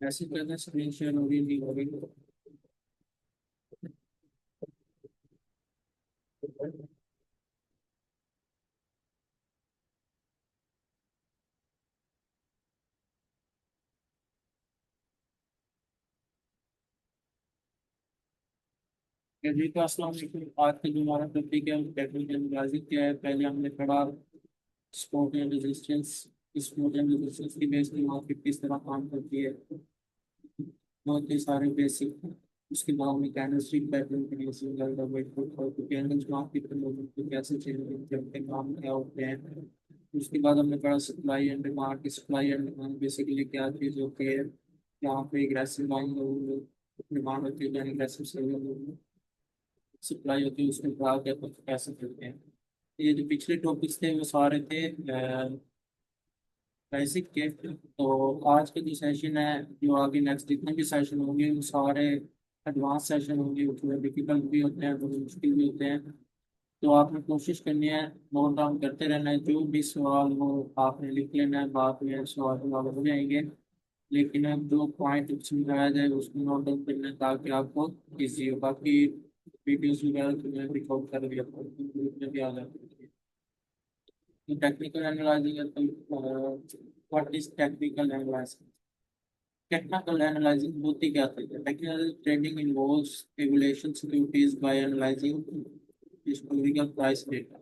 ऐसे करना screen share हो गई, नहीं हो गई। जी तो अस्सलाम वालेकुम। आज का जो हमारा टॉपिक है टेक्निकल एनालिसिस क्या है। पहले हमने पढ़ा sport and resistance. Sport and resistance की बेस पे मार्केट किस तरह काम करती है, बहुत ही सारे बेसिक। उसके बाद में कैंडलस्टिक पैटर्न कैंडल्स मार्केट के लोगों को कैसे चेंज करते हैं, काम क्या होते हैं। उसके बाद हमने पढ़ा सप्लाई एंड डिमांड की। सप्लाई एंड डिमांड बेसिकली क्या चीज़ होती है। यहाँ पे एग्रेसिव बाइंग डिमांड होती है, एग्रेसिव सेलिंग सप्लाई होती है, उसमें भाग या कुछ कैसे करते हैं। ये जो पिछले टॉपिक्स थे वो सारे थे बेसिक के। तो आज का जो सेशन है, जो आगे नेक्स्ट जितने भी सेशन होंगे वो सारे एडवांस सेशन होंगे। वो थोड़े डिफिकल्ट भी होते हैं, थोड़े मुश्किल भी होते हैं। तो आपने कोशिश करनी है, नोट डाउन करते रहना है। जो भी सवाल हो आपने लिख लेना है, बाद में सवाल जवाब हो जाएंगे। लेकिन अब जो पॉइंट समझाया जाए उसको नोट डाउन करना है ताकि आपको ईजी हो। बाकी वीडियोस वगैरह तो मैं रिकॉर्ड कर लिया, ग्रुप में भी आ जाती है। टेक्निकल एनालाइजिंग है तो what is technical analysing. Technical analysing होती क्या है। Technical trading involves evaluation securities by analysing historical price data.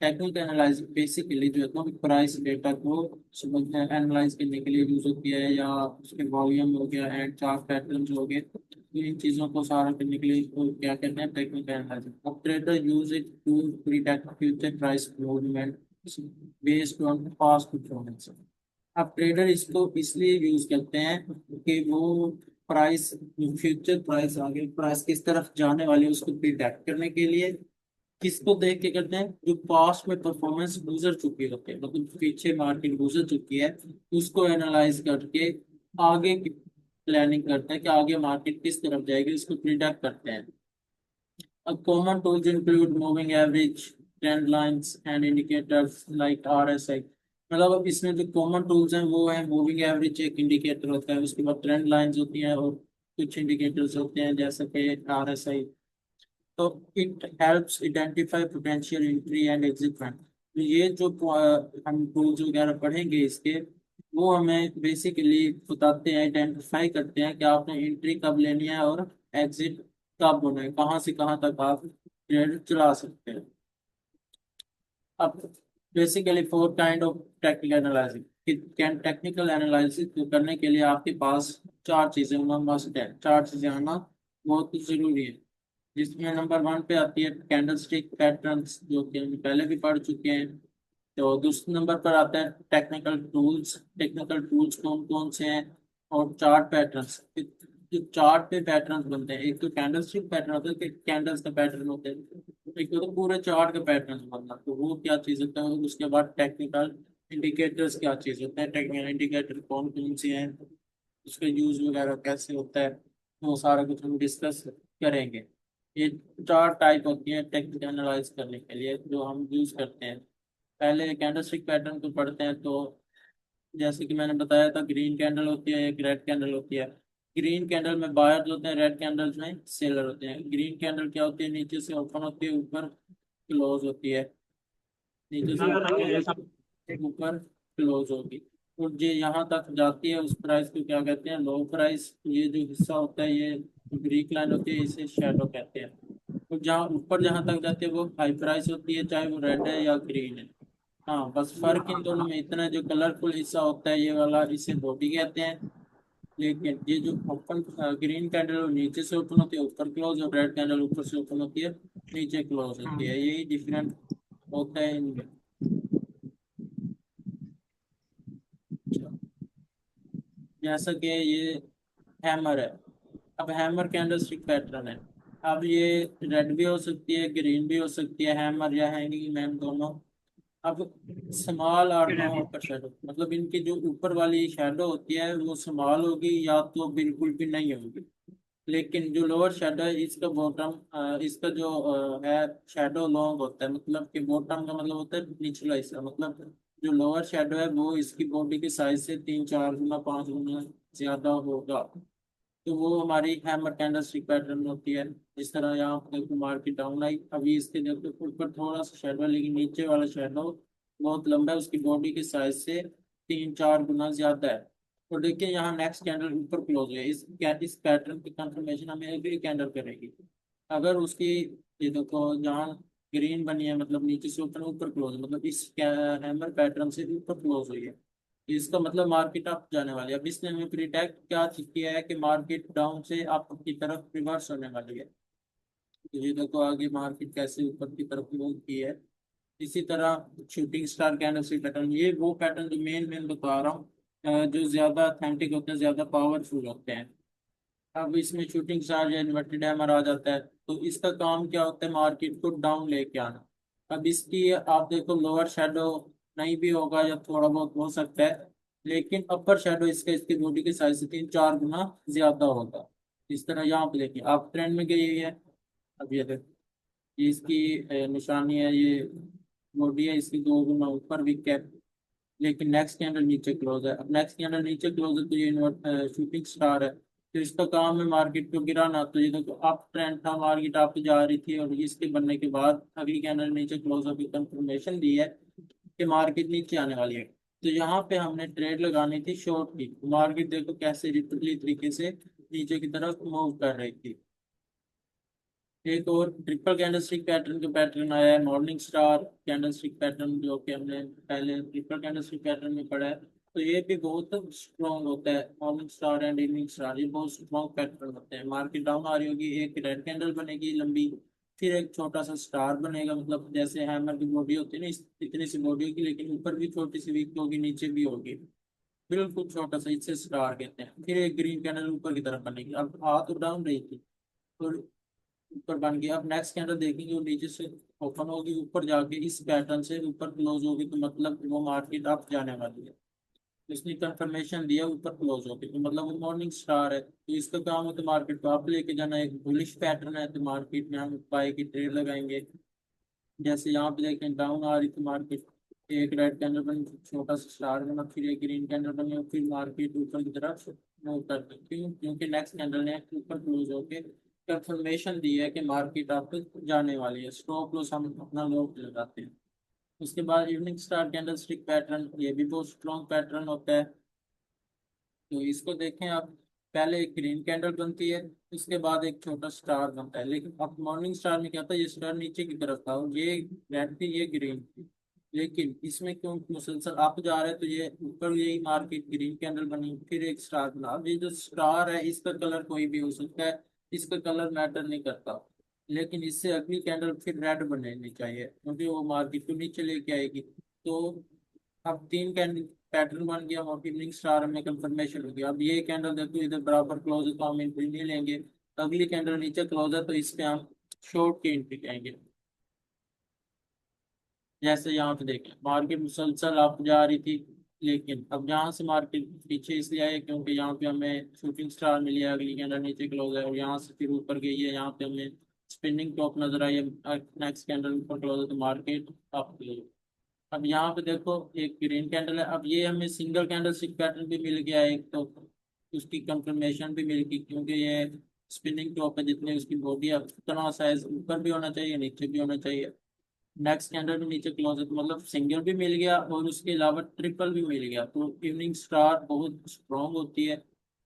Technical analysing basically जो है तो प्राइस डेटा को समझने एनालाइज करने के लिए यूज होती है, या उसके वॉल्यूम हो गया एंड चार्ट पैटर्न हो गए, तो इन चीज़ों को सारा करने के लिए इसको क्या कहते हैं, टेक्निकल एनालाइजिंग। अब trader use it to predict future price movement based on past performance. अब ट्रेडर इसको इसलिए यूज करते हैं कि वो प्राइस, फ्यूचर प्राइस आगे प्राइस किस तरफ जाने वाली है उसको प्रिडिक्ट करने के लिए किसको देख के करते हैं, जो पास्ट में परफॉर्मेंस गुजर चुकी होती है, मतलब पीछे मार्केट गुजर चुकी है, उसको एनालाइज करके आगे की प्लानिंग करते हैं कि आगे मार्केट किस तरफ जाएगी, उसको प्रिडिक्ट करते हैं। अब common tools include moving average, trend lines and indicators like RSI. मतलब अब इसमें जो कॉमन टूल्स हैं वो है मूविंग एवरेज, एक इंडिकेटर होता है, उसके बाद ट्रेंड लाइंस होती हैं और कुछ इंडिकेटर्स होते हैं जैसे कि आरएसआई। तो it helps identify potential entry and exit point. ये जो हम टूल्स वगैरह पढ़ेंगे इसके, वो हमें बेसिकली बताते हैं, आइडेंटिफाई करते हैं कि आपने एंट्री कब लेनी है और एग्जिट कब होना है, कहाँ से कहाँ तक आप ट्रेड चला सकते हैं। अब basically four kind of technical analysis. Technical analysis करने के लिए आपके पास चार चीजें होना मस्ट है, चार चीजें आना बहुत जरूरी है। जिसमें नंबर वन पे आती है कैंडलस्टिक पैटर्न्स, जो कि हम पहले भी पढ़ चुके हैं। तो दूसरे नंबर पर आता है टेक्निकल टूल्स। टेक्निकल टूल्स कौन कौन से हैं, और चार्ट पैटर्न्स। जो चार्ट पे पैटर्न्स बनते हैं, एक तो कैंडलस्टिक पैटर्न होता है कि कैंडल्स का पैटर्न होता है, एक तो पूरे चार्ट का पैटर्न बनना, तो वो क्या चीज़ होता है। उसके बाद टेक्निकल इंडिकेटर्स क्या चीज़ होता है, टेक्निकल इंडिकेटर कौन कौन से हैं, उसका यूज वगैरह कैसे होता है, वो सारा कुछ हम डिस्कस करेंगे। ये चार टाइप होती हैं टेक्निकल एनालाइज करने के लिए जो हम यूज करते हैं। पहले कैंडलस्टिक पैटर्न को पढ़ते हैं। तो जैसे कि मैंने बताया था, ग्रीन कैंडल होती है, एक रेड कैंडल होती है। ग्रीन कैंडल में बायर्स होते हैं, रेड कैंडल्स में सेलर होते हैं। ग्रीन कैंडल क्या होती है, नीचे से ओपन होती है, ऊपर क्लोज होती है, नीचे से ऊपर क्लोज होगी। और ये यहाँ तक जाती है, उस प्राइस को क्या कहते हैं, लो प्राइस। ये जो हिस्सा होता है, ये ग्रीक लाइन होती है, इसे शेडो कहते हैं। और जहाँ ऊपर जहाँ तक जाती है वो हाई प्राइस होती है, चाहे वो रेड है या ग्रीन है। हाँ, बस फर्क इन दोनों में इतना है, जो कलरफुल हिस्सा होता है ये वाला, इसे बॉडी कहते हैं। लेकिन ये जो ओपन ग्रीन कैंडल नीचे से ओपन होती है ऊपर क्लोज, और रेड कैंडल ऊपर से ओपन होती है नीचे क्लोज होती है, यही डिफरेंट होता है इनमें। जैसा कि ये हैमर है। अब हैमर कैंडलस्टिक पैटर्न है। अब ये रेड भी हो सकती है, ग्रीन भी हो सकती है, हैमर या हैंगिंग मैन दोनों। अब स्मॉल और नो अपर शेडो, मतलब इनकी जो ऊपर वाली शेडो होती है वो स्मॉल होगी या तो बिल्कुल भी नहीं होगी। लेकिन जो लोअर शेडो है इसका बॉटम, इसका जो है शेडो लॉन्ग होता है, मतलब कि बॉटम का मतलब होता है निचला हिस्सा, मतलब जो लोअर शेडो है वो इसकी बॉडी के साइज से 3-4 गुना 5 गुना ज्यादा होगा। तो वो हमारी हैमर कैंडल स्टिक पैटर्न में होती है। इस तरह यहाँ पर देखो मार्केट डाउन आई, अभी इसके देखो ऊपर थोड़ा सा शेडो है, लेकिन नीचे वाला शेडो बहुत लंबा है, उसकी बॉडी के साइज से 3-4 गुना ज्यादा है। तो देखिए यहाँ नेक्स्ट कैंडल ऊपर क्लोज है, इस पैटर्न की कंफर्मेशन हमें अगली कैंडल करेगी। अगर उसकी, ये देखो जहाँ ग्रीन बनी है, मतलब नीचे से ऊपर ऊपर क्लोज, मतलब इस हैमर पैटर्न से ऊपर क्लोज हुई है, इसका मतलब मार्केट अप जाने वाली है। अब इसने हमें प्रीटेक्ट क्या किया है कि मार्केट डाउन से अप की तरफ रिवर्स होने वाली है। तो ये देखो आगे मार्केट कैसे ऊपर की तरफ मूव की है। इसी तरह शूटिंग स्टार कैंडल से पैटर्न, ये वो पैटर्न जो मेन मेन बता रहा हूँ, जो ज्यादा अथेंटिक होते हैं, ज्यादा पावरफुल होते हैं। अब इसमें शूटिंग स्टार या इन्वर्टेड हैमर आ जाता है, तो इसका काम क्या होता है, मार्केट को डाउन लेके आना। अब इसकी आप देखो लोअर शेडो नहीं भी होगा या थोड़ा बहुत हो सकता है, लेकिन अपर शेडो इसका इसकी बॉडी के साइज से 3-4 गुना ज्यादा होगा। इस तरह यहाँ पे देखिए आप ट्रेंड में गई हुई है। अब ये देखो, ये इसकी निशानी है, ये बॉडी है, इसकी 2 गुना ऊपर भी कैप, लेकिन नेक्स्ट कैंडल नीचे क्लोज है। अब नेक्स्ट कैंडल नीचे क्लोज है तो ये शूटिंग स्टार है, तो इसका काम है मार्केट को गिराना। तो ये देखो अप ट्रेंड था, मार्केट अप जा रही थी, और इसके बनने के बाद अगली कैंडल नीचे क्लोज होकर कंफर्मेशन दी है कि मार्केट नीचे आने वाली है। तो यहाँ पे हमने ट्रेड लगानी थी शॉर्ट की। मार्केट देखो कैसे रिपीटली तरीके से नीचे की तरफ मूव कर रही थी। एक और ट्रिपल कैंडलस्टिक पैटर्न का पैटर्न आया है, मॉर्निंग स्टार कैंडलस्टिक पैटर्न, जो कि हमने पहले ट्रिपल कैंडलस्टिक पैटर्न में पढ़ा है। तो ये भी बहुत स्ट्रॉन्ग होता है, morning star and evening star, ये बहुत स्ट्रॉन्ग पैटर्न होते हैं। मार्केट डाउन आ रही होगी, एक रेड कैंडल बनेगी लंबी, फिर एक छोटा सा स्टार बनेगा, मतलब जैसे हैमर की बॉडी होती है ना, इतनी सी बॉडी होगी, लेकिन ऊपर भी छोटी सी वीक होगी, नीचे भी होगी, बिल्कुल छोटा सा, इससे स्टार कहते हैं। फिर एक ग्रीन कैंडल ऊपर की तरफ बनेगी। अब आ तो डाउन रही थी, तो ऊपर बन गया। अब नेक्स्ट कैंडल देखेंगे, वो नीचे से ओपन होगी, ऊपर जाके इस पैटर्न से ऊपर क्लोज होगी, तो मतलब वो मार्केट अप जाने वाली है। तो इसने कंफर्मेशन दिया ऊपर क्लोज होगी, तो मतलब वो मॉर्निंग स्टार है, तो इसका काम है तो मार्केट को अप लेके जाना। एक बुलिश पैटर्न है, तो मार्केट में हम बाय की ट्रेड लगाएंगे। जैसे यहाँ पे देखें डाउन आ रही थी मार्केट, एक रेड कैंडल बनी, छोटा सा स्टार बना, फिर एक ग्रीन कैंडल बनी, और फिर मार्केट ऊपर की तरफ मूव कर गई। क्यों? क्योंकि नेक्स्ट कैंडल ने ऊपर क्लोज होके कंफर्मेशन दी है कि मार्केट आप जाने वाली है। स्टॉप लॉस हम अपना लॉक लगाते हैं। उसके बाद evening star candle stick pattern, ये भी बहुत स्ट्रॉन्ग पैटर्न होता है। तो इसको देखें आप, पहले एक ग्रीन कैंडल बनती है, उसके बाद एक छोटा स्टार बनता है, लेकिन अब मॉर्निंग स्टार में क्या था, ये स्टार नीचे की तरफ था, और ये रेड थी ये ग्रीन थी, लेकिन इसमें क्यों मुसलसल अप जा रहा है, तो ये ऊपर यही मार्केट ग्रीन कैंडल बनी, फिर एक स्टार बना। अब ये जो स्टार है इसका कलर कोई भी हो सकता है, इसका कलर मैटर नहीं करता, लेकिन इससे अगली कैंडल फिर रेड बननी चाहिए, क्योंकि वो मार्केट को नीचे लेके आएगी। तो अब तीन कैंडल पैटर्न बन गया, और इवनिंग स्टार में कंफर्मेशन हो गया। अब ये कैंडल देखो इधर बराबर क्लोज है, तो हम एंट्री नहीं लेंगे। अगली कैंडल नीचे क्लोज है, तो इस पे हम शॉर्ट की एंट्री लेंगे। जैसे यहाँ पे देखें मार्केट मुसलसल अप जा रही थी, लेकिन अब यहाँ से मार्केट पीछे इसलिए आई है क्योंकि यहाँ पे हमें शूटिंग स्टार मिली है, अगली कैंडल नीचे क्लोज है, और यहाँ से फिर ऊपर गई है, यहाँ पे हमें स्पिनिंग टॉप नजर आई है, नेक्स्ट कैंडल ऊपर क्लोज है, तो मार्केट अप गई। अब यहाँ पे देखो एक ग्रीन कैंडल है, अब ये हमें सिंगल कैंडल स्टिक पैटर्न भी मिल गया है एक, तो उसकी कंफर्मेशन भी मिल गई, क्योंकि ये स्पिनिंग टॉप है, जितनी उसकी बॉडी है उतना साइज ऊपर भी होना चाहिए, नीचे भी होना चाहिए। नेक्स्ट कैंडल भी नीचे क्लोज है, तो मतलब सिंगल भी मिल गया और उसके अलावा ट्रिपल भी मिल गया, तो इवनिंग स्टार बहुत स्ट्रॉन्ग होती है।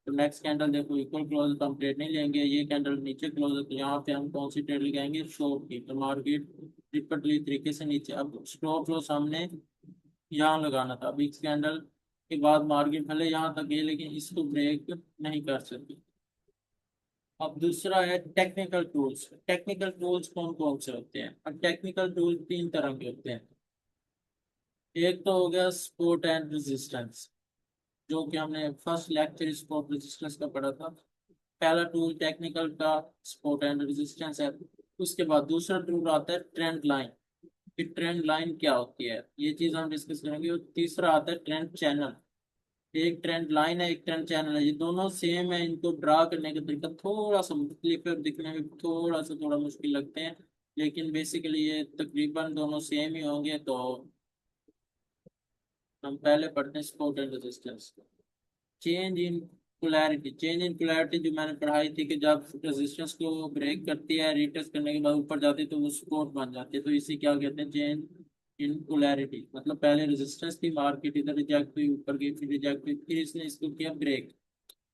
तो नेक्स्ट कैंडल देखो इक्वल क्लोज है, तो हम ट्रेड नहीं लेंगे। ये कैंडल नीचे क्लोज है, तो यहाँ पे हम कौन सी ट्रेड लगाएंगे, शॉर्ट की। तो मार्केट रिपीटली तरीके से नीचे, अब स्टॉप लॉस हमने यहाँ लगाना था। अब इस कैंडल के बाद मार्केट भले यहाँ तक गई, लेकिन इसको ब्रेक नहीं कर सकती। अब दूसरा है टेक्निकल टूल्स। टेक्निकल टूल्स कौन कौन से होते हैं? अब टेक्निकल टूल तीन तरह के होते हैं। एक तो हो गया सपोर्ट एंड रेजिस्टेंस, जो कि हमने फर्स्ट लेक्चर सपोर्ट रेजिस्टेंस का पढ़ा था। पहला टूल टेक्निकल का सपोर्ट एंड रेजिस्टेंस है। उसके बाद दूसरा टूल आता है ट्रेंड लाइन, कि ट्रेंड लाइन क्या होती है, ये चीज हम डिस्कस करेंगे। और तीसरा आता है ट्रेंड चैनल। एक ट्रेंड लाइन है, एक ट्रेंड चैनल है, ये दोनों सेम है। इनको ड्रा करने का तरीका थोड़ा सा मुख्तलिफ है और दिखने में थोड़ा मुश्किल लगते हैं, लेकिन बेसिकली ये तकरीबन दोनों सेम ही होंगे। तो हम पहले पढ़ते हैं support and resistance. Change in polarity जो मैंने पढ़ाई थी कि जब रेजिस्टेंस को ब्रेक करती है, रिटेस्ट करने के बाद ऊपर जाती है तो वो सपोर्ट बन जाती है। तो इसी क्या कहते हैं, चेंज इन पोलैरिटी। मतलब पहले रेजिस्टेंस थी, मार्केट इधर रिजेक्ट हुई, ऊपर गई, फिर रिजेक्ट हुई, फिर इसने इसको किया ब्रेक।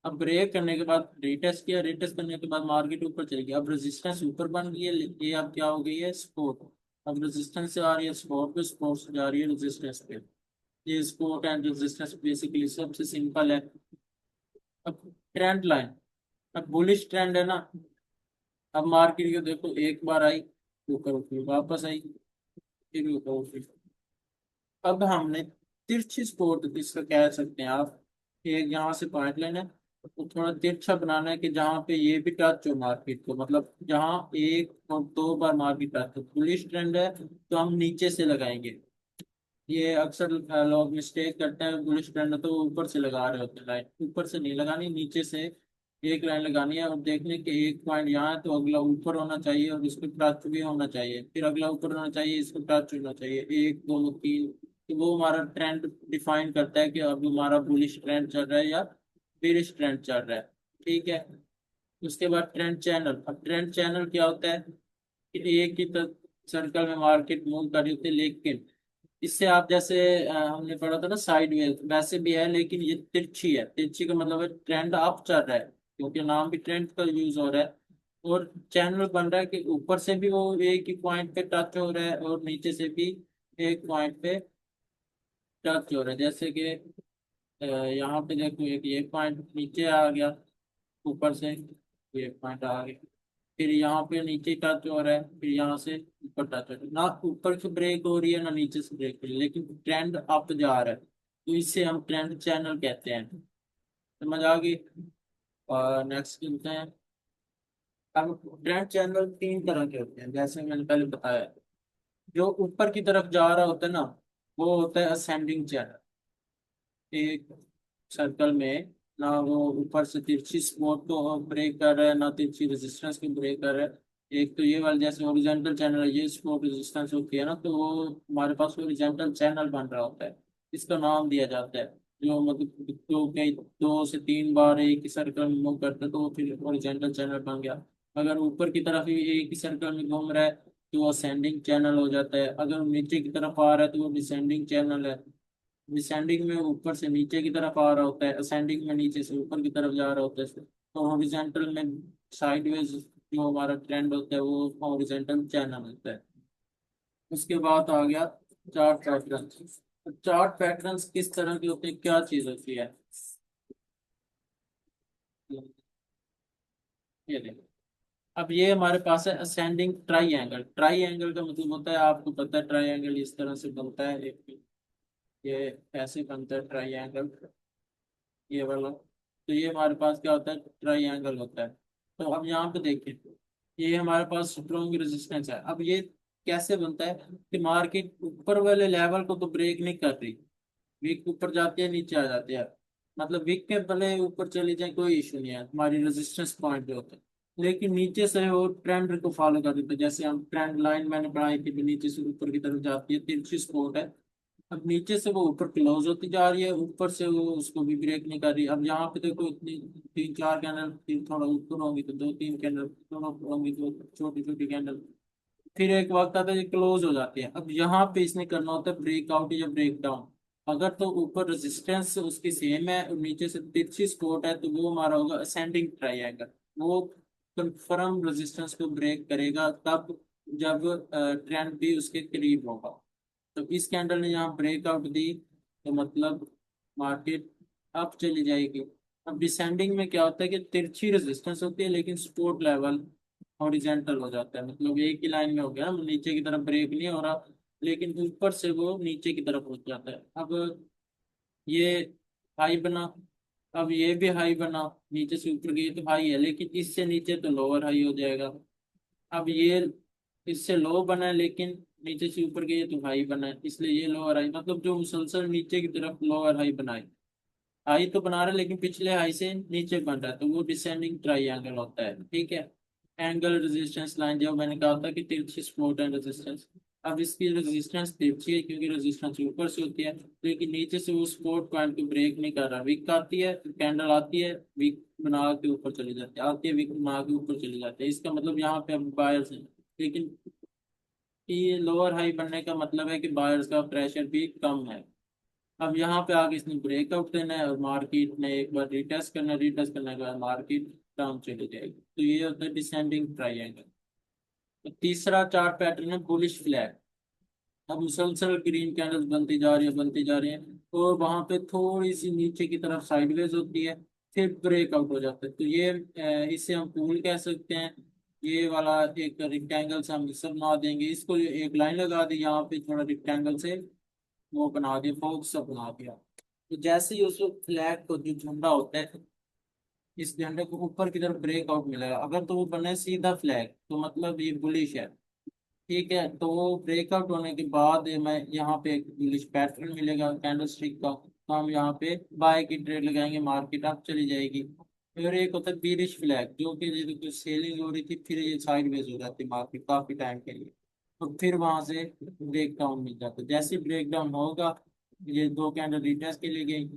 अब ब्रेक करने के बाद रिटेस्ट किया, रिटेस्ट करने के बाद मार्केट ऊपर चली गई, अब रेजिस्टेंस ऊपर बन गई है, ये अब क्या हो गई है, सपोर्ट। अब रेजिस्टेंस से आ रही है सपोर्ट पे, सपोर्ट से जा रही है रेजिस्टेंस पे। ये सपोर्ट एंड रेजिस्टेंस बेसिकली सबसे सिंपल है। अब ट्रेंड लाइन, अब बुलिश ट्रेंड है ना। अब मार्केट को देखो, एक बार आई, ऊपर उठी, वापस आई, फिर ऊपर उठी। अब हमने तिरछी सपोर्ट जिसका कह सकते हैं आप, एक यहाँ से पॉइंट लेना है, तो थोड़ा तिरछा बनाना है कि जहाँ पे ये भी टच हो मार्केट को, मतलब जहाँ एक और दो बार मार्केट टच हो। बुलिश ट्रेंड है तो हम नीचे से लगाएंगे। ये अक्सर लोग मिस्टेक करते हैं, बुलिश ट्रेंड तो ऊपर से लगा रहे होते हैं लाइन, ऊपर से नहीं लगानी, नीचे से एक लाइन लगानी है और देखने के एक पॉइंट यहाँ है तो अगला ऊपर होना चाहिए और इसको टच भी होना चाहिए, फिर अगला ऊपर होना चाहिए, इसको टच होना चाहिए, एक दो तीन। तो वो हमारा ट्रेंड डिफाइन करता है कि अब हमारा बुलिश ट्रेंड चल रहा है या बेरिश ट्रेंड चल रहा है। ठीक है। उसके बाद ट्रेंड चैनल। अब ट्रेंड चैनल क्या होता है कि एक ही सर्कल में मार्केट मूव कर रही होती है, लेकिन इससे आप जैसे हमने पढ़ा था ना साइड वेज, वैसे भी है, लेकिन ये तिरछी है। तिरछी का मतलब है ट्रेंड अप चल रहा है, क्योंकि नाम भी ट्रेंड का यूज हो रहा है। और चैनल बन रहा है कि ऊपर से भी वो एक ही पॉइंट पे टच हो रहा है और नीचे से भी एक पॉइंट पे टच हो रहा है। जैसे कि यहाँ पे देखो, एक ये पॉइंट नीचे आ गया ऊपर से, ये पॉइंट आ गया, फिर यहाँ पे नीचे टच हो रहा है, फिर यहाँ से ऊपर टच हो रहा है। ना ऊपर से ब्रेक हो रही है ना नीचे से ब्रेक हो रही है, लेकिन ट्रेंड अप जा रहा है, तो इसे हम ट्रेंड चैनल कहते हैं। समझ आ गई। और नेक्स्ट चलते हैं। अब ट्रेंड चैनल तीन तरह के होते हैं, जैसे मैंने पहले बताया। जो ऊपर की तरफ जा रहा होता है ना, वो होता है असेंडिंग चैनल। एक सर्कल में ना वो ऊपर से तिरछी सपोर्ट को ब्रेक कर रहा है, ना तिरछी रेजिस्टेंस को ब्रेक कर रहा है। एक तो ये वाला जैसे ओरिजेंटल चैनल है, ये सपोर्ट रेजिस्टेंस होती है ना, तो वो हमारे पास ओरिजेंटल चैनल बन रहा होता है, इसका नाम दिया जाता है। जो मतलब दो कई दो से तीन बार एक ही सर्कल में मूव करता है तो वो फिर ओरिजेंटल चैनल बन गया। अगर ऊपर की तरफ ही एक ही सर्कल में घूम रहा है तो वो असेंडिंग चैनल हो जाता है। अगर वो नीचे की तरफ आ रहा है तो वो डिसेंडिंग चैनल है। डिसेंडिंग में ऊपर से नीचे की तरफ आ रहा होता है, असेंडिंग में नीचे से ऊपर की तरफ जा रहा होता है। तो हॉरिजॉन्टल में साइडवेज जो हमारा ट्रेंड होता है वो हॉरिजॉन्टल चैनल होता है। उसके बाद आ गया चार्ट पैटर्न। चार्ट पैटर्न्स किस तरह के होते हैं, क्या चीज होती है, ये देखो। अब ये हमारे पास है ascending try angle. Try angle का मतलब होता है, आपको पता है ट्राई एंगल इस तरह से बनता है, एक ये ऐसे बनता है ट्राई एंगल, ये वाला। तो ये हमारे पास क्या होता है, ट्राइंगल होता है। तो अब यहाँ पे देखिए, ये हमारे पास स्ट्रॉन्ग रेजिस्टेंस है। अब ये कैसे बनता है कि मार्केट ऊपर वाले लेवल को तो ब्रेक नहीं कर रही, वीक ऊपर जाती है नीचे आ जाती है। मतलब वीक के भले ऊपर चली जाए कोई इशू नहीं है, हमारी रेजिस्टेंस पॉइंट पे होता है, लेकिन नीचे से वो ट्रेंड को फॉलो कर देते हैं। जैसे हम ट्रेंड लाइन मैंने पढ़ाई थी कि नीचे से ऊपर की तरफ जाती है, तिरछी स्पॉट है। अब नीचे से वो ऊपर क्लोज होती जा रही है, ऊपर से वो उसको भी ब्रेक नहीं कर रही। अब यहाँ पे देखो, इतनी तीन चार कैंडल, तीन थोड़ा ऊपर होंगी तो दो तीन कैंडल, दोनों ऊपर होंगी तो छोटी छोटी कैंडल, फिर एक वक्त आता है ये क्लोज हो जाती है। अब यहाँ पे इसने करना होता है ब्रेकआउट या ब्रेक डाउन। अगर तो ऊपर रेजिस्टेंस उसकी सेम है और नीचे से तिरछी सपोर्ट है तो वो हमारा होगा असेंडिंग ट्रायंगल। वो कंफर्म रेजिस्टेंस को ब्रेक करेगा तब जब ट्रेंड भी उसके करीब होगा। तो इस कैंडल ने यहाँ ब्रेकआउट दी तो मतलब मार्केट अप चली जाएगी। अब डिसेंडिंग में क्या होता है कि तिरछी रेजिस्टेंस होती है लेकिन सपोर्ट लेवल हॉरिजेंटल हो जाता है, मतलब एक ही लाइन में हो गया, नीचे की तरफ ब्रेक नहीं हो रहा, लेकिन ऊपर से वो नीचे की तरफ हो जाता है। अब ये हाई बना, अब ये भी हाई बना, नीचे से ऊपर गई तो हाई है, लेकिन इससे नीचे तो लोअर हाई हो जाएगा। अब ये इससे लो बना है लेकिन नीचे से ऊपर गई तो हाई बना है, इसलिए ये लोअर हाई, मतलब जो मुसलसल नीचे की तरफ लोअर हाई बनाए। हाई तो बना रहा है लेकिन पिछले हाई से नीचे बन रहा है, तो वो डिसेंडिंग ट्राइंगल होता है। ठीक है। एंगल रेजिस्टेंस लाइन, जो मैंने कहा था कि तिरछी सपोर्ट एंड रेजिस्टेंस। अब इसकी रेजिस्टेंस तिरछी है क्योंकि रेजिस्टेंस ऊपर से होती है, लेकिन नीचे से वो सपोर्ट पॉइंट को ब्रेक नहीं कर रहा। वीक आती है, कैंडल आती है, वीक बना के ऊपर चली जाती है, आती है, वीक बना के ऊपर चली जाती है। इसका मतलब यहाँ पे अब बायर्स है, लेकिन ये लोअर हाई बनने का मतलब है कि बायर्स का प्रेशर भी कम है। अब यहाँ पे आगे इसने ब्रेकआउट देना है और मार्केट ने एक बार रिटेस्ट करना है, रिटेस्ट करने के बाद मार्केट डाउन चली जाएगी। तो ये होता है डिसेंडिंग ट्राइएंगल। तो तीसरा चार्ट पैटर्न है बुलिश फ्लैग। अब मुसलसल ग्रीन कैंडल्स बनती जा रही है, बनती जा रही है, और वहां पे थोड़ी सी नीचे की तरफ साइडवेज होती है, फिर ब्रेकआउट हो जाता है। तो ये इसे हम पूल कह सकते हैं। ये वाला एक रेक्टेंगल से हम सब बना देंगे, इसको एक लाइन लगा दी यहाँ पे, थोड़ा रेक्टेंगल से वो बना दिया, फोक्स सा बना दिया। तो जैसे ही उस फ्लैग को, जो झंडा होता है, इस झंडे को ऊपर की तरफ ब्रेकआउट मिलेगा, अगर तो वो बने सीधा फ्लैग तो मतलब ये बुलिश है। ठीक है, तो वो ब्रेकआउट होने के बाद मैं यहाँ पे एक बुलिश पैटर्न मिलेगा कैंडल स्टिक का, तो हम यहाँ पे बाय की ट्रेड लगाएंगे, मार्केट अप चली जाएगी। फिर एक होता है बीरिश फ्लैग, जो कि जो सेलिंग हो रही थी, फिर ये साइडवेज हो जाती है मार्केट काफी टाइम के लिए, तो फिर वहां से ब्रेक डाउन मिल जाता है। जैसे ब्रेक डाउन होगा, ये दो कैंडल रिटेस्ट के लिए गई,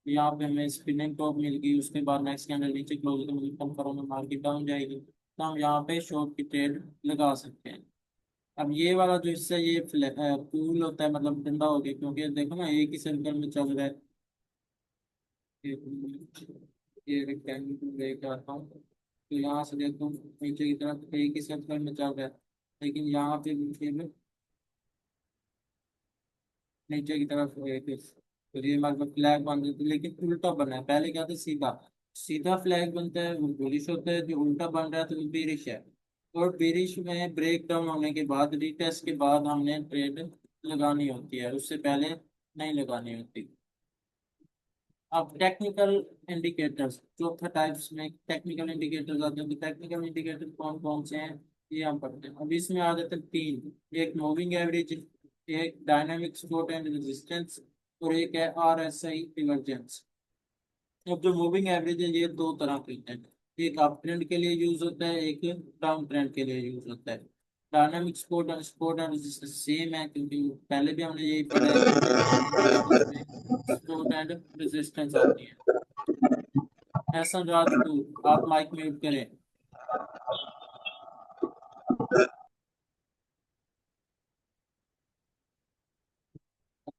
यहाँ पे हमें स्पिनिंग टॉप मिल गई, उसके बाद नेक्स्ट कैंडल नीचे क्लोज होकर मुझे कंफर्म में मार्केट डाउन जाएगी, तो हम यहाँ पे शॉर्ट की ट्रेड लगा सकते हैं। अब ये वाला जो हिस्सा, ये पूल होता है, मतलब ठंडा हो गया, क्योंकि देखो ना एक ही सर्कल में चल रहा है। ये रेक्टेंगल लेके आता हूँ, तो यहाँ से देखो नीचे की तरफ एक ही सर्कल में चल रहा है, लेकिन यहाँ पे भी फिर नीचे की तरफ एक, तो ये मतलब फ्लैग बन जाती है, लेकिन उल्टा बना है। पहले क्या था, सीधा सीधा फ्लैग बनता है वो बुलिश होता है, जो उल्टा बन रहा है तो वो बेरिश है। और बेरिश में ब्रेक डाउन होने के बाद, रिटेस्ट के बाद हमने ट्रेड लगानी होती है, उससे पहले नहीं लगानी होती। अब टेक्निकल इंडिकेटर्स, चौथा टाइप्स में टेक्निकल इंडिकेटर्स आते हैं। तो टेक्निकल इंडिकेटर कौन कौन से हैं, ये हम पढ़ते हैं। अब इसमें आ जाते हैं तीन, एक मूविंग एवरेज, एक डायनामिक सपोर्ट एंड रेजिस्टेंस, और एक है आरएसआई डिवर्जेंस। अब जो मूविंग एवरेज है, ये दो तरह के होते हैं, एक अप ट्रेंड के लिए यूज होता है, एक डाउन ट्रेंड के लिए यूज होता है। Dynamic support and resistance same है, क्योंकि पहले भी हमने यही पढ़ा है कि मूविंग एवरेज में सपोर्ट एंड रेजिस्टेंस आती है। एहसन राजपूत, आप माइक म्यूट करें।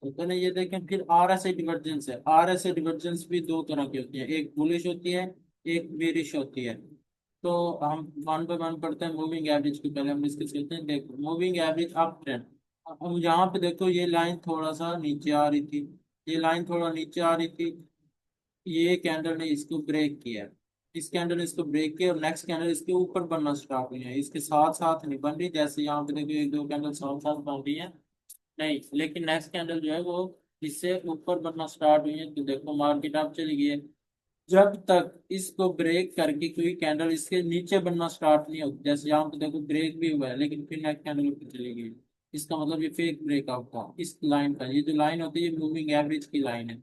तो ना ये देखें, फिर आर एस ए डिवर्जेंस है। आर एस ए डिवर्जेंस भी दो तरह की होती है, एक बुलिश होती है, एक बेरिश होती है। तो हम वन बाय वन पढ़ते हैं। मूविंग एवरेज की पहले हम डिस्कस करते हैं। देखो मूविंग एवरेज अप ट्रेंड। अब यहाँ पे देखो, ये लाइन थोड़ा सा नीचे आ रही थी, ये लाइन थोड़ा नीचे आ रही थी, ये कैंडल ने इसको ब्रेक किया है, इस कैंडल ने इसको ब्रेक किया, और नेक्स्ट कैंडल इसके ऊपर बनना स्टार्ट हुई है, इसके साथ साथ नहीं बन रही। जैसे यहाँ पे देखो, एक दो कैंडल साथ साथ बन रही है नहीं, लेकिन नेक्स्ट कैंडल जो है वो इससे ऊपर बनना स्टार्ट हुई है, तो देखो मार्केट आप चली गई है। जब तक इसको ब्रेक करके कोई कैंडल इसके नीचे बनना स्टार्ट नहीं होती, जैसे यहाँ पे देखो ब्रेक भी हुआ है, लेकिन फिर नेक्स्ट कैंडल ऊपर चली गई, इसका मतलब ये फेक ब्रेकआउट था इस लाइन का। ये जो लाइन होती है, ये मूविंग एवरेज की लाइन है।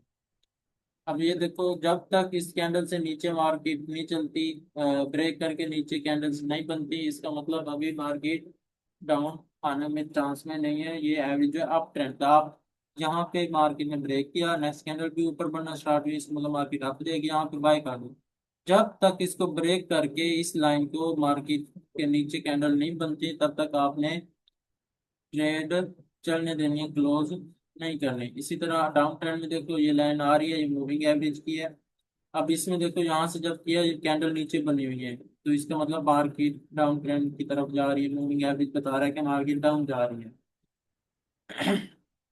अब ये देखो, जब तक इस कैंडल से नीचे मार्केट नहीं चलती, ब्रेक करके नीचे कैंडल्स नहीं बनती, इसका मतलब अभी मार्केट डाउन आने में चांस में नहीं है। ये एवरेज जो अप ट्रेंड था, आप यहाँ पे मार्केट ने ब्रेक किया, नेक्स्ट कैंडल भी ऊपर बढ़ना स्टार्ट हुई, इसका मतलब मार्केट अप जाएगी, यहाँ पे बाय कर दो। जब तक इसको ब्रेक करके इस लाइन को मार्केट के नीचे कैंडल नहीं बनती, तब तक आपने ट्रेड चलने देनी है, क्लोज नहीं करनी। इसी तरह डाउन ट्रेंड में देखो, ये लाइन आ रही है, ये मूविंग एवरेज की है। अब इसमें देखो, यहाँ से जब किया, ये कैंडल नीचे बनी हुई है, तो इसका मतलब मार्केट डाउन ट्रेंड की तरफ जा रही है, मूविंग एवरेज बता रहा है कि मार्केट डाउन जा रही है।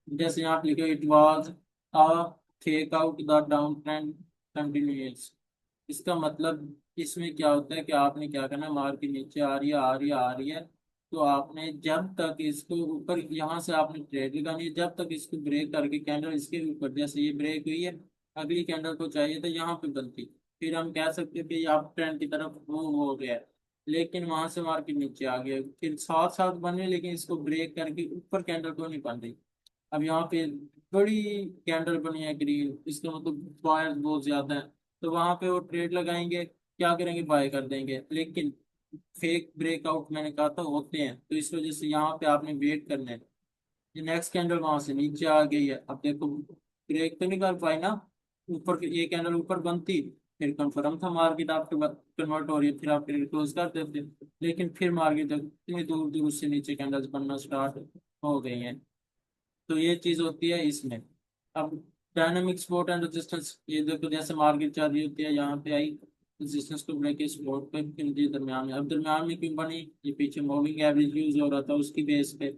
जैसे यहाँ पे लिखे, it was a fake out the down trend continuous. इसका मतलब इसमें क्या होता है कि आपने क्या करना है, मार्केट नीचे आ रही है, आ रही है, आ रही है, तो आपने जब तक इसको ऊपर, यहाँ से आपने ट्रेड लगानी है, जब तक इसको ब्रेक करके कैंडल इसके ऊपर, जैसे ये ब्रेक हुई है, अगली कैंडल को चाहिए तो यहाँ पे बनती, फिर हम कह सकते हैं कि ये अप ट्रेंड की तरफ मूव हो गया है। लेकिन वहां से मार्केट नीचे आ गया, फिर साथ साथ बने, लेकिन इसको ब्रेक करके ऊपर कैंडल को नहीं बन रही। अब यहाँ पे बड़ी कैंडल बनी है ग्रीन, इसका मतलब बायर्स बहुत ज्यादा है। तो वहां पे वो ट्रेड लगाएंगे, क्या करेंगे, बाय कर देंगे। लेकिन फेक ब्रेकआउट मैंने कहा था होते हैं, तो इस वजह से यहाँ पे आपने वेट करना है। ये नेक्स्ट कैंडल वहां से नीचे आ गई है, अब देखो ब्रेक तो नहीं कर पाई ना, ऊपर ये कैंडल ऊपर बनती, फिर कंफर्म था मार्केट आपके बाद कन्वर्ट हो रही है, फिर आप क्लोज कर देते। लेकिन फिर मार्केट इतनी दूर दूर से नीचे कैंडल्स बनना स्टार्ट हो गई हैं। तो ये चीज होती है इसमें। अब डायनामिक सपोर्ट एंड रेजिस्टेंस, ये देखो जैसे मार्केट चल रही होती है, यहाँ पे आई रेजिस्टेंस को ब्रेक के सपोर्ट पे, फिर ये दरम्यान में, अब दरम्यान में क्यों बनी, ये पीछे मूविंग एवरेज यूज हो रहा था उसकी बेस पे।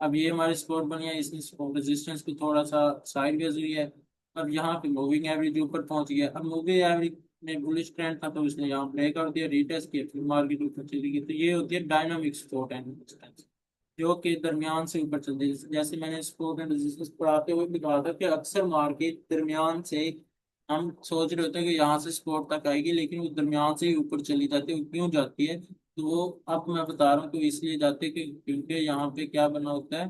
अब ये हमारे सपोर्ट बनी है, इसने सपोर्ट रेजिस्टेंस को थोड़ा सा साइडवेज हुई है। अब यहाँ पे मूविंग एवरेज ऊपर पहुंच गया, अब मूविंग एवरेज में बुलिश ट्रेंड था तो उसने यहाँ ब्रेकआउट दिया, रिटेस्ट किया, फिर मार्केट ऊपर चली गई। तो ये होती है डायनामिक सपोर्ट एंड रेजिस्टेंस, जो कि दरमियान से ऊपर चलती है। जैसे मैंने सपोर्ट एंड रेजिस्टेंस पढ़ाते हुए भी कहा था कि अक्सर मार्केट दरमियान से, हम सोच रहे होते हैं कि यहाँ से सपोर्ट तक आएगी, लेकिन वो दरमियान से ही ऊपर चली जाती है। वो क्यों जाती है, तो वो अब मैं बता रहा हूँ, तो इसलिए जाती है कि क्योंकि यहाँ पे क्या बना होता है,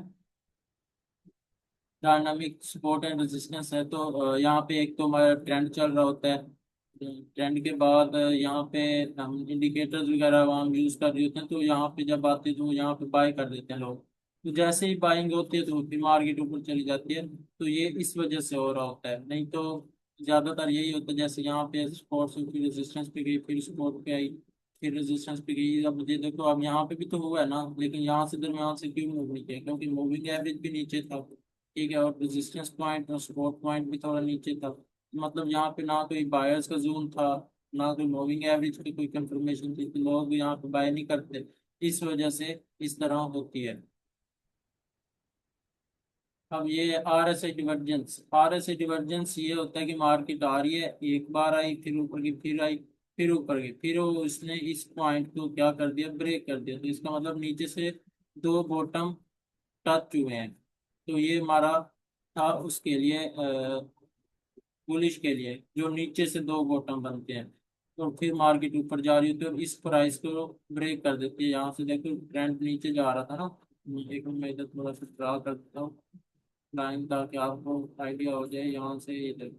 डायनामिक सपोर्ट एंड रेजिस्टेंस है। तो यहाँ पे एक तो हमारा ट्रेंड चल रहा होता है, ट्रेंड के बाद यहाँ पे हम इंडिकेटर्स वगैरह हम यूज कर रहे होते हैं, तो यहाँ पे जब आते हैं तो यहाँ पे बाय कर देते हैं लोग। तो जैसे ही बाइंग होती है तो फिर मार्केट ऊपर चली जाती है। तो ये इस वजह से हो रहा होता है, नहीं तो ज्यादातर यही होता है। जैसे यहाँ पे सपोर्ट से फिर रेजिस्टेंस पे गई, फिर सपोर्ट पे आई, फिर रेजिस्टेंस पे गई। अब ये देखो, अब यहाँ पे भी तो हुआ है ना, लेकिन यहाँ से दरम्यान से क्यों मूव नहीं किया, क्योंकि मूविंग एवरेज भी नीचे था, ठीक है, और रेजिस्टेंस पॉइंट और सपोर्ट पॉइंट भी थोड़ा नीचे था। मतलब यहाँ पे ना कोई बायर्स का जोन था, ना कोई मूविंग एवरेज की कोई कंफर्मेशन थी, तो लोग यहाँ पे बाय नहीं करते। इस वजह से इस तरह होती है। अब ये आर एस आई डिवर्जेंस ये होता है कि मार्केट आ रही है, एक बार आई, फिर ऊपर की, फिर आई, फिर ऊपर गई, फिर वो इसने इस पॉइंट को क्या कर दिया, ब्रेक कर दिया। तो इसका मतलब नीचे से दो बॉटम टच हुए हैं। तो ये हमारा था उसके लिए, बुलिश के लिए, जो नीचे से दो बॉटम बनते हैं। तो फिर मार्केट ऊपर जा रही होती है और इस प्राइस को ब्रेक कर देती है। यहाँ से देखो ट्रेंड नीचे जा रहा था ना, एक मिनट मैं इधर थोड़ा सा ड्रा कर देता हूँ लाइन, ताकि आपको आइडिया हो जाए। यहाँ से ये देखो,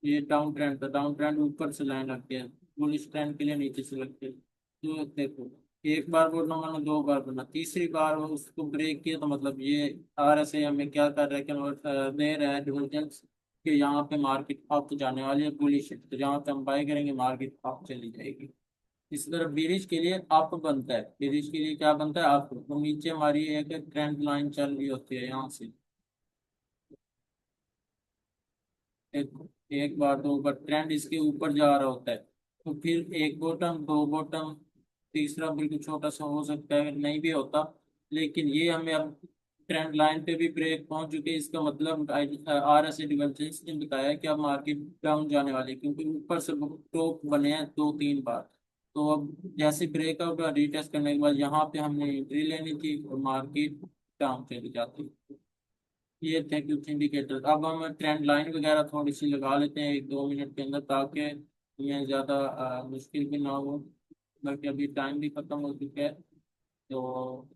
ये डाउन ट्रेंड था, डाउन ट्रेंड ऊपर से लाइन लगती है, बुलिश ट्रेंड के लिए नीचे से लगती है। तो देखो, एक बार बोलना मैंने, दो बार बोलना, तीसरी बार वो उसको ब्रेक किया, तो मतलब ये आर एस आई हमें क्या कर रहा है, कन्वर्ट दे रहा है डिवर्जेंस, कि यहाँ पे मार्केट अप जाने वाली है, बुलिश है, तो जहाँ पे हम बाय करेंगे मार्केट अप चली जाएगी। इसी तरह बेरिश के लिए अप बनता है, बेरिश के लिए क्या बनता है, अप। तो नीचे हमारी एक ट्रेंड लाइन चल रही होती है यहाँ से, एक एक बार दो बार ट्रेंड इसके ऊपर जा रहा होता है, तो फिर एक बॉटम, दो बॉटम, तीसरा बिल्कुल छोटा सा हो सकता है, नहीं भी होता। लेकिन ये हमें अब ट्रेंड लाइन पे भी ब्रेक पहुंच चुके हैं, इसका मतलब आर एस आई डिवर्जेंस ने बताया कि अब मार्केट डाउन जाने वाली है, क्योंकि ऊपर से टॉप बने हैं दो तीन बार। तो अब जैसे ब्रेकआउट और रीटेस्ट करने के बाद यहाँ पे हमने एंट्री लेनी थी और मार्केट डाउन चली जाती। ये थे कुछ इंडिकेटर। अब हम ट्रेंड लाइन वगैरह थोड़ी सी लगा लेते हैं एक दो मिनट के अंदर, ताकि ये ज़्यादा मुश्किल भी ना हो, बल्कि अभी टाइम भी खत्म हो चुका है। तो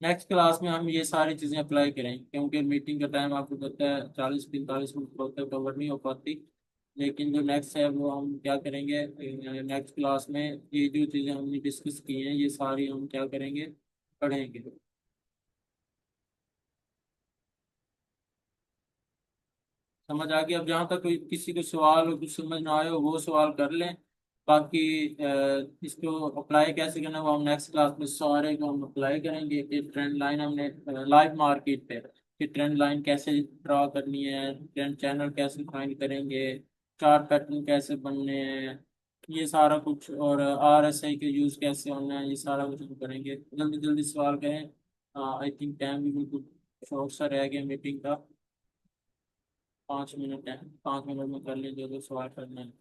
नेक्स्ट क्लास में हम ये सारी चीज़ें अप्लाई करें, क्योंकि मीटिंग का टाइम आपको पता है 40 45 मिनट होता है, कवर नहीं हो पाती। लेकिन जो नेक्स्ट है वो हम क्या करेंगे, नेक्स्ट क्लास में ये जो चीज़ें हमने डिस्कस की हैं ये सारी हम क्या करेंगे, पढ़ेंगे। समझ आ गया। अब जहाँ तक कोई किसी को सवाल हो, कुछ समझ ना आए हो, वो सवाल कर लें। बाकी इसको अप्लाई कैसे करना है वो हम नेक्स्ट क्लास में सारे को हम अप्लाई करेंगे, कि ट्रेंड लाइन हमने लाइव मार्केट पे, कि ट्रेंड लाइन कैसे ड्रा करनी है, ट्रेंड चैनल कैसे फाइंड करेंगे, चार्ट पैटर्न कैसे बनने हैं, ये सारा कुछ, और आर एस आई के यूज़ कैसे होना है, ये सारा कुछ हम करेंगे। जल्दी जल्दी सवाल करें, आई थिंक टाइम भी बिल्कुल शॉर्ट सा रह गया मीटिंग का, 5 मिनट है, 5 मिनट में कर लीजिए जो सवाल करना है।